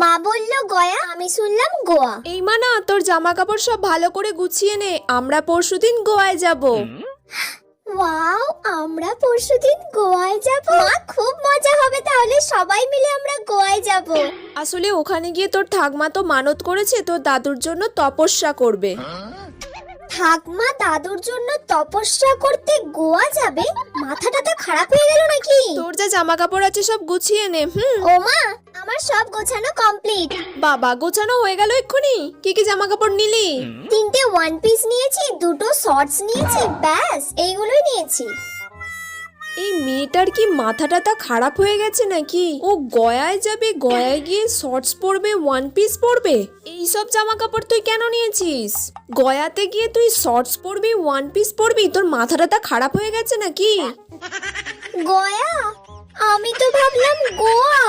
মা বললো গয়া, আমি শুনলাম গোয়া। এই মানা, তোর জামা কাপড় সব ভালো করে গুছিয়ে নে, আমরা পরশুদিন গোয়ায় যাব। ওয়াও, আমরা পরশুদিন গোয়ায় যাব। মা, খুব মজা হবে তাহলে, সবাই মিলে আমরা গোয়ায় যাব। আসলে ওখানে গিয়ে তোর ঠাকমা তো মানত করেছে তোর দাদুর জন্য তপস্যা করবে। ঠাকমা দাদুর জন্য তপস্যা করতে গোয়া যাবে? মাথাটা তো খারাপ হয়ে গেল নাকি? তোর যা জামা কাপড় আছে সব গুছিয়ে নে। ও মা, আমার সব গোছানো কমপ্লিট। বাবা, গোছানো হয়ে গেল এক্ষুনি? কি কি জামা কাপড় নিলি? 3টে ওয়ান পিস নিয়েছি, 2টো শর্টস নিয়েছি, ব্যাস এইগুলোই নিয়েছি। এই মেয়েটার কি মাথাটা তা খারাপ হয়ে গেছে নাকি? ও গয়ায় যাবে, গয়ায় গিয়ে শর্টস পরবে, ওয়ান পিস পরবে? এইসব জামা কাপড় তুই কেন নিয়েছিস? গয়াতে গিয়ে তুই শর্টস পরবি, ওয়ান পিস পরবি? তোর মাথাটা তা খারাপ হয়ে গেছে নাকি? গয়া? আমি তো ভাবলাম গোয়া।